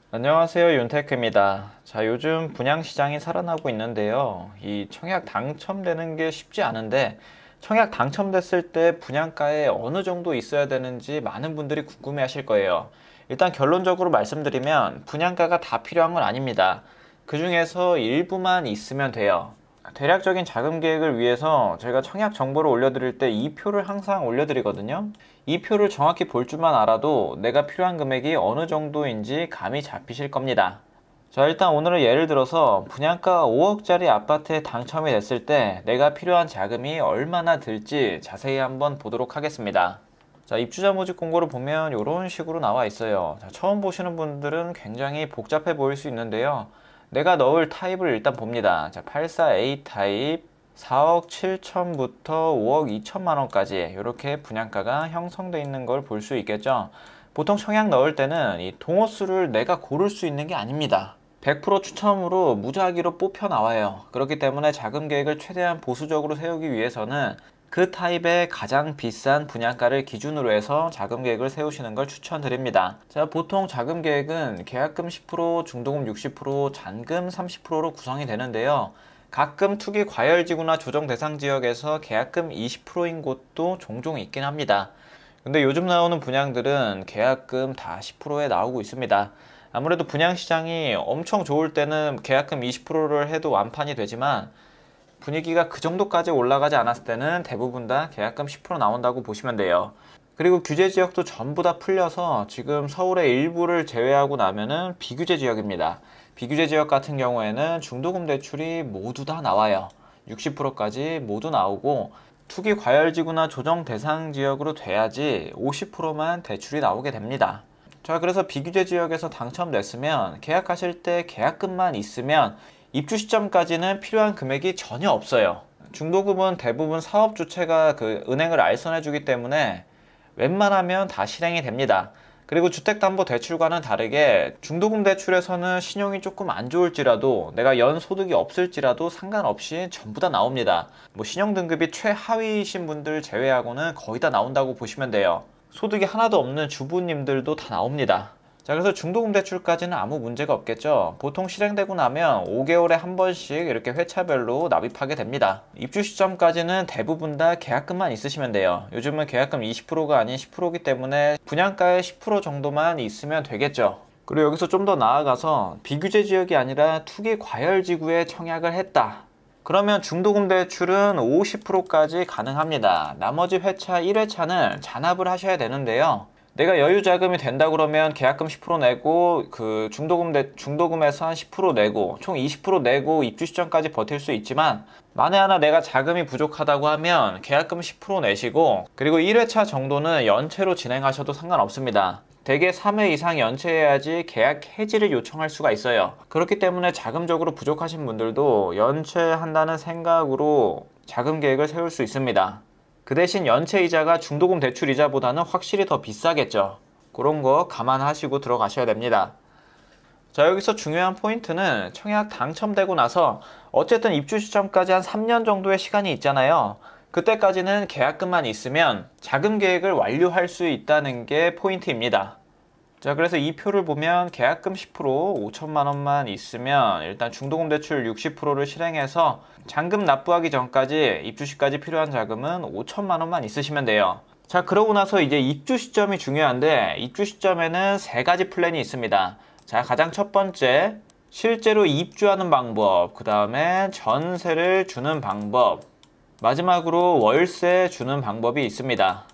안녕하세요, 윤테크입니다. 자, 요즘 분양시장이 살아나고 있는데요. 이 청약 당첨되는 게 쉽지 않은데, 청약 당첨됐을 때 분양가에 어느 정도 있어야 되는지 많은 분들이 궁금해 하실 거예요. 일단 결론적으로 말씀드리면, 분양가가 다 필요한 건 아닙니다. 그 중에서 일부만 있으면 돼요. 대략적인 자금 계획을 위해서 제가 청약 정보를 올려드릴 때 이 표를 항상 올려드리거든요. 이 표를 정확히 볼 줄만 알아도 내가 필요한 금액이 어느 정도인지 감이 잡히실 겁니다. 자, 일단 오늘은 예를 들어서 분양가 5억짜리 아파트에 당첨이 됐을 때 내가 필요한 자금이 얼마나 들지 자세히 한번 보도록 하겠습니다. 자, 입주자 모집 공고를 보면 이런 식으로 나와 있어요. 자, 처음 보시는 분들은 굉장히 복잡해 보일 수 있는데요. 내가 넣을 타입을 일단 봅니다. 자, 84A 타입 4억 7천부터 5억 2천만 원까지 이렇게 분양가가 형성되어 있는 걸 볼 수 있겠죠. 보통 청약 넣을 때는 이 동호수를 내가 고를 수 있는 게 아닙니다. 100% 추첨으로 무작위로 뽑혀 나와요. 그렇기 때문에 자금 계획을 최대한 보수적으로 세우기 위해서는 그 타입의 가장 비싼 분양가를 기준으로 해서 자금 계획을 세우시는 걸 추천드립니다. 자, 보통 자금 계획은 계약금 10%, 중도금 60%, 잔금 30%로 구성이 되는데요. 가끔 투기 과열지구나 조정 대상 지역에서 계약금 20%인 곳도 종종 있긴 합니다. 근데 요즘 나오는 분양들은 계약금 다 10%에 나오고 있습니다. 아무래도 분양시장이 엄청 좋을 때는 계약금 20%를 해도 완판이 되지만 분위기가 그 정도까지 올라가지 않았을 때는 대부분 다 계약금 10% 나온다고 보시면 돼요. 그리고 규제 지역도 전부 다 풀려서 지금 서울의 일부를 제외하고 나면은 비규제 지역입니다. 비규제 지역 같은 경우에는 중도금 대출이 모두 다 나와요. 60%까지 모두 나오고 투기 과열지구나 조정 대상 지역으로 돼야지 50%만 대출이 나오게 됩니다. 자, 그래서 비규제 지역에서 당첨됐으면 계약하실 때 계약금만 있으면 입주 시점까지는 필요한 금액이 전혀 없어요. 중도금은 대부분 사업 주체가 그 은행을 알선해 주기 때문에 웬만하면 다 실행이 됩니다. 그리고 주택담보대출과는 다르게 중도금 대출에서는 신용이 조금 안 좋을지라도 내가 연 소득이 없을지라도 상관없이 전부 다 나옵니다. 뭐 신용 등급이 최하위이신 분들 제외하고는 거의 다 나온다고 보시면 돼요. 소득이 하나도 없는 주부님들도 다 나옵니다. 자, 그래서 중도금 대출까지는 아무 문제가 없겠죠. 보통 실행되고 나면 5개월에 한 번씩 이렇게 회차별로 납입하게 됩니다. 입주 시점까지는 대부분 다 계약금만 있으시면 돼요. 요즘은 계약금 20%가 아닌 10%이기 때문에 분양가의 10% 정도만 있으면 되겠죠. 그리고 여기서 좀 더 나아가서 비규제 지역이 아니라 투기 과열 지구에 청약을 했다. 그러면 중도금 대출은 50%까지 가능합니다. 나머지 회차 1회차는 잔압을 하셔야 되는데요. 내가 여유 자금이 된다 그러면 계약금 10% 내고 그 중도금에서 한 10% 내고 총 20% 내고 입주 시점까지 버틸 수 있지만 만에 하나 내가 자금이 부족하다고 하면 계약금 10% 내시고 그리고 1회차 정도는 연체로 진행하셔도 상관없습니다. 대개 3회 이상 연체해야지 계약 해지를 요청할 수가 있어요. 그렇기 때문에 자금적으로 부족하신 분들도 연체한다는 생각으로 자금 계획을 세울 수 있습니다. 그 대신 연체 이자가 중도금 대출 이자보다는 확실히 더 비싸겠죠. 그런 거 감안하시고 들어가셔야 됩니다. 자, 여기서 중요한 포인트는 청약 당첨되고 나서 어쨌든 입주 시점까지 한 3년 정도의 시간이 있잖아요. 그때까지는 계약금만 있으면 자금 계획을 완료할 수 있다는 게 포인트입니다. 자, 그래서 이 표를 보면 계약금 10% 5천만 원만 있으면 일단 중도금 대출 60%를 실행해서 잔금 납부하기 전까지 입주 시까지 필요한 자금은 5천만 원만 있으시면 돼요. 자, 그러고 나서 이제 입주 시점이 중요한데 입주 시점에는 세 가지 플랜이 있습니다. 자, 가장 첫 번째, 실제로 입주하는 방법, 그 다음에 전세를 주는 방법, 마지막으로 월세 주는 방법이 있습니다.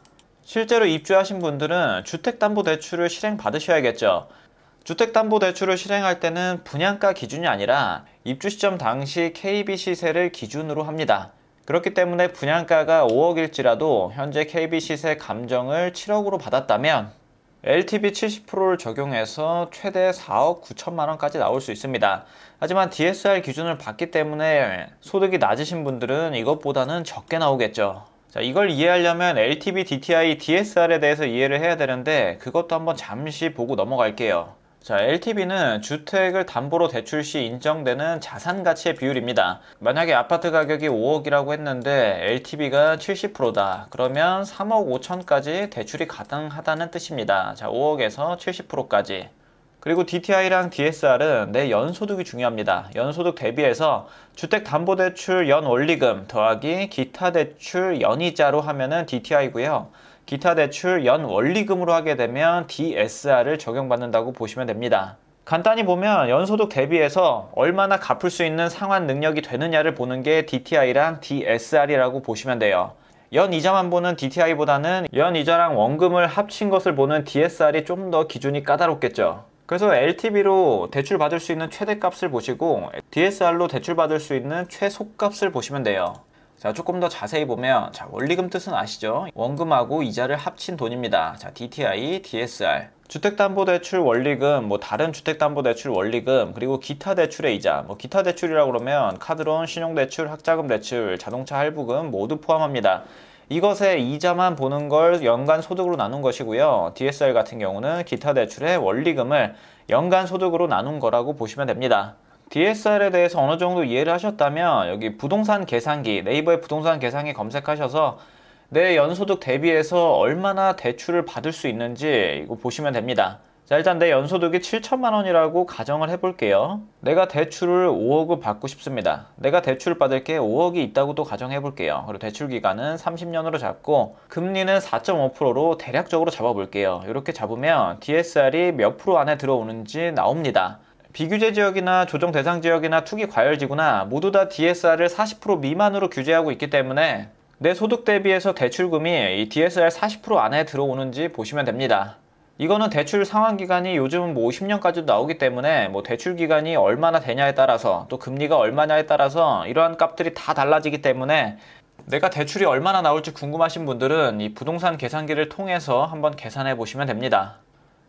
실제로 입주하신 분들은 주택담보대출을 실행받으셔야겠죠. 주택담보대출을 실행할 때는 분양가 기준이 아니라 입주 시점 당시 KB 시세를 기준으로 합니다. 그렇기 때문에 분양가가 5억일지라도 현재 KB 시세 감정을 7억으로 받았다면 LTV 70%를 적용해서 최대 4억 9천만 원까지 나올 수 있습니다. 하지만 DSR 기준을 받기 때문에 소득이 낮으신 분들은 이것보다는 적게 나오겠죠. 자, 이걸 이해하려면 LTV, DTI, DSR에 대해서 이해를 해야 되는데 그것도 한번 잠시 보고 넘어갈게요. 자, LTV는 주택을 담보로 대출 시 인정되는 자산 가치의 비율입니다. 만약에 아파트 가격이 5억이라고 했는데 LTV가 70%다. 그러면 3억 5천까지 대출이 가능하다는 뜻입니다. 자, 5억에서 70%까지. 그리고 DTI랑 DSR은 내 연소득이 중요합니다. 연소득 대비해서 주택담보대출 연원리금 더하기 기타대출 연이자로 하면은 DTI고요. 기타대출 연원리금으로 하게 되면 DSR을 적용받는다고 보시면 됩니다. 간단히 보면 연소득 대비해서 얼마나 갚을 수 있는 상환 능력이 되느냐를 보는 게 DTI랑 DSR이라고 보시면 돼요. 연이자만 보는 DTI보다는 연이자랑 원금을 합친 것을 보는 DSR이 좀 더 기준이 까다롭겠죠. 그래서 LTV로 대출 받을 수 있는 최대값을 보시고 DSR로 대출 받을 수 있는 최소값을 보시면 돼요. 자, 조금 더 자세히 보면, 자, 원리금 뜻은 아시죠? 원금하고 이자를 합친 돈입니다. 자, DTI, DSR. 주택담보대출 원리금, 다른 주택담보대출 원리금, 그리고 기타 대출의 이자. 기타 대출이라고 그러면 카드론, 신용대출, 학자금 대출, 자동차 할부금 모두 포함합니다. 이것의 이자만 보는 걸 연간 소득으로 나눈 것이고요. DSR 같은 경우는 기타 대출의 원리금을 연간 소득으로 나눈 거라고 보시면 됩니다. DSR에 대해서 어느 정도 이해를 하셨다면 여기 부동산 계산기, 네이버에 부동산 계산기 검색하셔서 내 연소득 대비해서 얼마나 대출을 받을 수 있는지 이거 보시면 됩니다. 자, 일단 내 연소득이 7천만 원이라고 가정을 해볼게요. 내가 대출을 5억을 받고 싶습니다. 내가 대출을 받을 게 5억이 있다고도 가정해 볼게요. 그리고 대출 기간은 30년으로 잡고 금리는 4.5%로 대략적으로 잡아볼게요. 이렇게 잡으면 DSR이 몇 프로 안에 들어오는지 나옵니다. 비규제 지역이나 조정 대상 지역이나 투기 과열지구나 모두 다 DSR을 40% 미만으로 규제하고 있기 때문에 내 소득 대비해서 대출금이 이 DSR 40% 안에 들어오는지 보시면 됩니다. 이거는 대출 상환 기간이 요즘은 50년까지도 나오기 때문에 대출 기간이 얼마나 되냐에 따라서 또 금리가 얼마냐에 따라서 이러한 값들이 다 달라지기 때문에 내가 대출이 얼마나 나올지 궁금하신 분들은 이 부동산 계산기를 통해서 한번 계산해 보시면 됩니다.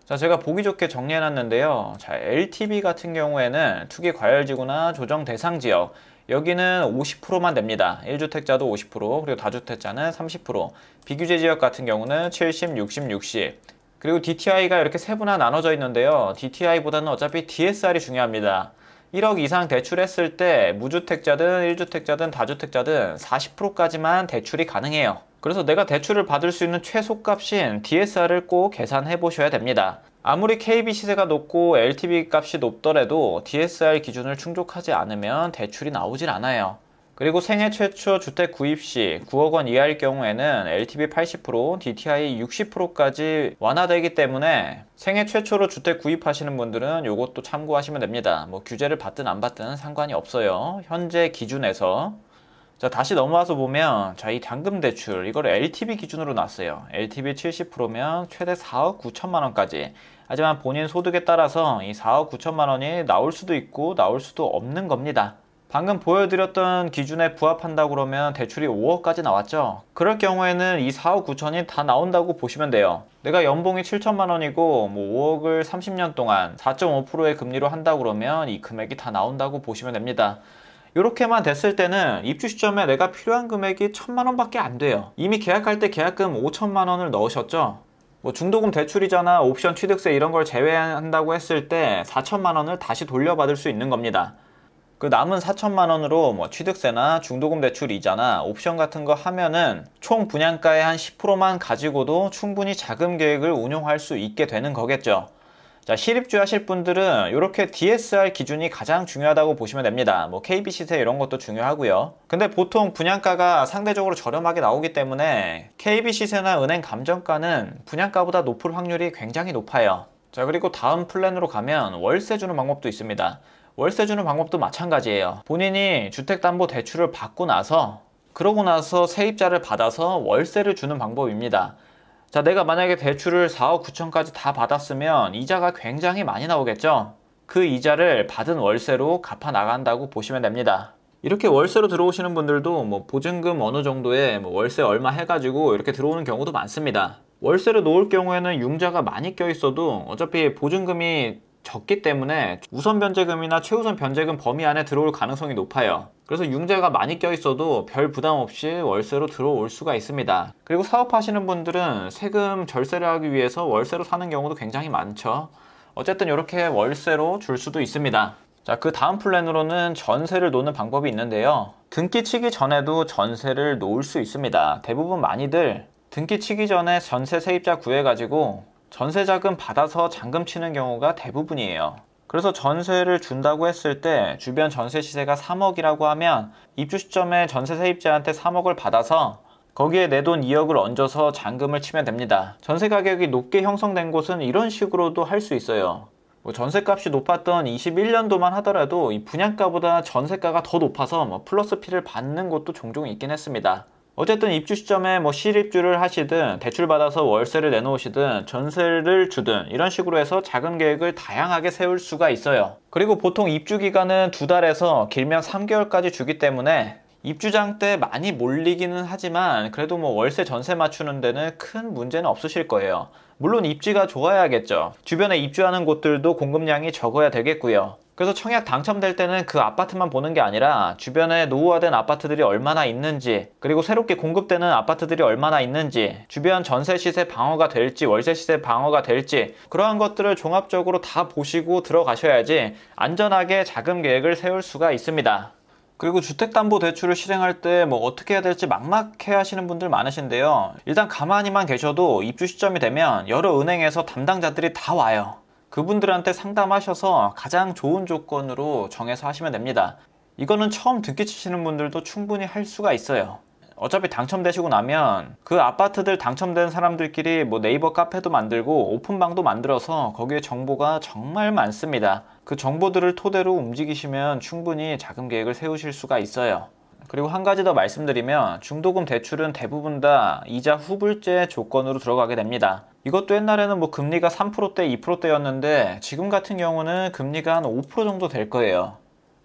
자, 제가 보기 좋게 정리해 놨는데요. 자, LTV 같은 경우에는 투기 과열지구나 조정 대상 지역 여기는 50%만 됩니다. 1주택자도 50%, 그리고 다주택자는 30%, 비규제 지역 같은 경우는 70, 60, 60. 그리고 DTI가 이렇게 세분화 나눠져 있는데요. DTI보다는 어차피 DSR이 중요합니다. 1억 이상 대출했을 때 무주택자든 1주택자든 다주택자든 40%까지만 대출이 가능해요. 그래서 내가 대출을 받을 수 있는 최소값인 DSR을 꼭 계산해 보셔야 됩니다. 아무리 KB 시세가 높고 LTV 값이 높더라도 DSR 기준을 충족하지 않으면 대출이 나오질 않아요. 그리고 생애 최초 주택 구입 시 9억 원 이하일 경우에는 LTV 80%, DTI 60%까지 완화되기 때문에 생애 최초로 주택 구입하시는 분들은 이것도 참고하시면 됩니다. 규제를 받든 안 받든 상관이 없어요. 현재 기준에서. 자, 다시 넘어와서 보면, 자, 이 당금 대출, 이걸 LTV 기준으로 놨어요. LTV 70%면 최대 4억 9천만 원까지. 하지만 본인 소득에 따라서 이 4억 9천만 원이 나올 수도 있고 나올 수도 없는 겁니다. 방금 보여드렸던 기준에 부합한다고 그러면 대출이 5억까지 나왔죠. 그럴 경우에는 이 4억 9천이 다 나온다고 보시면 돼요. 내가 연봉이 7천만 원이고 5억을 30년 동안 4.5%의 금리로 한다고 그러면 이 금액이 다 나온다고 보시면 됩니다. 이렇게만 됐을 때는 입주 시점에 내가 필요한 금액이 1,000만 원밖에 안 돼요. 이미 계약할 때 계약금 5천만 원을 넣으셨죠. 중도금 대출이자나 옵션 취득세 이런 걸 제외한다고 했을 때 4천만 원을 다시 돌려받을 수 있는 겁니다. 그 남은 4천만 원으로 취득세나 중도금 대출 이자나 옵션 같은 거 하면은 총 분양가의 한 10%만 가지고도 충분히 자금 계획을 운용할 수 있게 되는 거겠죠. 자, 실입주 하실 분들은 이렇게 DSR 기준이 가장 중요하다고 보시면 됩니다. KB 시세 이런 것도 중요하고요. 근데 보통 분양가가 상대적으로 저렴하게 나오기 때문에 KB 시세나 은행 감정가는 분양가보다 높을 확률이 굉장히 높아요. 자, 그리고 다음 플랜으로 가면 월세 주는 방법도 있습니다. 월세 주는 방법도 마찬가지예요. 본인이 주택담보대출을 받고 나서 그러고 나서 세입자를 받아서 월세를 주는 방법입니다. 자, 내가 만약에 대출을 4억 9천까지 다 받았으면 이자가 굉장히 많이 나오겠죠. 그 이자를 받은 월세로 갚아 나간다고 보시면 됩니다. 이렇게 월세로 들어오시는 분들도 보증금 어느 정도에 월세 얼마 해가지고 이렇게 들어오는 경우도 많습니다. 월세로 놓을 경우에는 융자가 많이 껴있어도 어차피 보증금이 적기 때문에 우선 변제금이나 최우선 변제금 범위 안에 들어올 가능성이 높아요. 그래서 융자가 많이 껴있어도 별 부담 없이 월세로 들어올 수가 있습니다. 그리고 사업하시는 분들은 세금 절세를 하기 위해서 월세로 사는 경우도 굉장히 많죠. 어쨌든 이렇게 월세로 줄 수도 있습니다. 자, 그 다음 플랜으로는 전세를 놓는 방법이 있는데요. 등기 치기 전에도 전세를 놓을 수 있습니다. 대부분 많이들 등기 치기 전에 전세 세입자 구해가지고 전세 자금 받아서 잔금 치는 경우가 대부분이에요. 그래서 전세를 준다고 했을 때 주변 전세 시세가 3억이라고 하면 입주 시점에 전세 세입자한테 3억을 받아서 거기에 내 돈 2억을 얹어서 잔금을 치면 됩니다. 전세 가격이 높게 형성된 곳은 이런 식으로도 할 수 있어요. 전세값이 높았던 21년도만 하더라도 이 분양가보다 전세가가 더 높아서 플러스 피를 받는 곳도 종종 있긴 했습니다. 어쨌든 입주 시점에 실입주를 하시든 대출받아서 월세를 내놓으시든 전세를 주든 이런 식으로 해서 자금 계획을 다양하게 세울 수가 있어요. 그리고 보통 입주 기간은 2달에서 길면 3개월까지 주기 때문에 입주장 때 많이 몰리기는 하지만 그래도 월세 전세 맞추는 데는 큰 문제는 없으실 거예요. 물론 입지가 좋아야겠죠. 주변에 입주하는 곳들도 공급량이 적어야 되겠고요. 그래서 청약 당첨될 때는 그 아파트만 보는 게 아니라 주변에 노후화된 아파트들이 얼마나 있는지, 그리고 새롭게 공급되는 아파트들이 얼마나 있는지, 주변 전세 시세 방어가 될지 월세 시세 방어가 될지, 그러한 것들을 종합적으로 다 보시고 들어가셔야지 안전하게 자금 계획을 세울 수가 있습니다. 그리고 주택담보대출을 실행할 때 어떻게 해야 될지 막막해 하시는 분들 많으신데요. 일단 가만히만 계셔도 입주 시점이 되면 여러 은행에서 담당자들이 다 와요. 그분들한테 상담하셔서 가장 좋은 조건으로 정해서 하시면 됩니다. 이거는 처음 등기 치시는 분들도 충분히 할 수가 있어요. 어차피 당첨되시고 나면 그 아파트들 당첨된 사람들끼리 네이버 카페도 만들고 오픈방도 만들어서 거기에 정보가 정말 많습니다. 그 정보들을 토대로 움직이시면 충분히 자금 계획을 세우실 수가 있어요. 그리고 한 가지 더 말씀드리면 중도금 대출은 대부분 다 이자 후불제 조건으로 들어가게 됩니다. 이것도 옛날에는 금리가 3%대, 2%대였는데 지금 같은 경우는 금리가 한 5% 정도 될 거예요.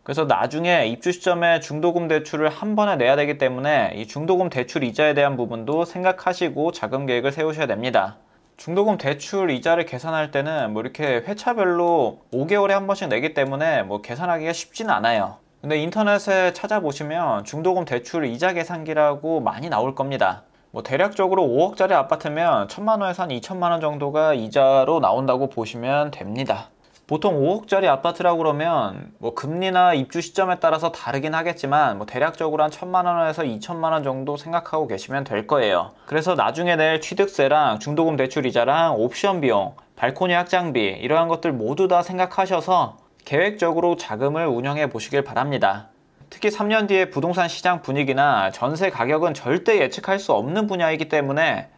그래서 나중에 입주 시점에 중도금 대출을 한 번에 내야 되기 때문에 이 중도금 대출 이자에 대한 부분도 생각하시고 자금 계획을 세우셔야 됩니다. 중도금 대출 이자를 계산할 때는 이렇게 회차별로 5개월에 한 번씩 내기 때문에 계산하기가 쉽지는 않아요. 근데 인터넷에 찾아보시면 중도금 대출 이자 계산기라고 많이 나올 겁니다. 대략적으로 5억짜리 아파트면 1,000만 원에서 한 2천만 원 정도가 이자로 나온다고 보시면 됩니다. 보통 5억짜리 아파트라고 그러면 금리나 입주 시점에 따라서 다르긴 하겠지만 대략적으로 한 1,000만 원에서 2천만 원 정도 생각하고 계시면 될 거예요. 그래서 나중에 낼 취득세랑 중도금 대출 이자랑 옵션 비용, 발코니 확장비 이러한 것들 모두 다 생각하셔서 계획적으로 자금을 운영해 보시길 바랍니다. 특히 3년 뒤에 부동산 시장 분위기나 전세 가격은 절대 예측할 수 없는 분야이기 때문에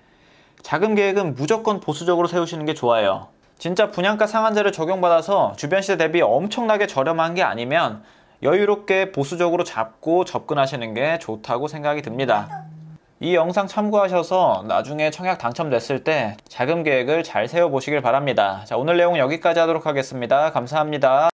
자금 계획은 무조건 보수적으로 세우시는 게 좋아요. 진짜 분양가 상한제를 적용받아서 주변 시세 대비 엄청나게 저렴한 게 아니면 여유롭게 보수적으로 잡고 접근하시는 게 좋다고 생각이 듭니다. 이 영상 참고하셔서 나중에 청약 당첨됐을 때 자금 계획을 잘 세워보시길 바랍니다. 자, 오늘 내용은 여기까지 하도록 하겠습니다. 감사합니다.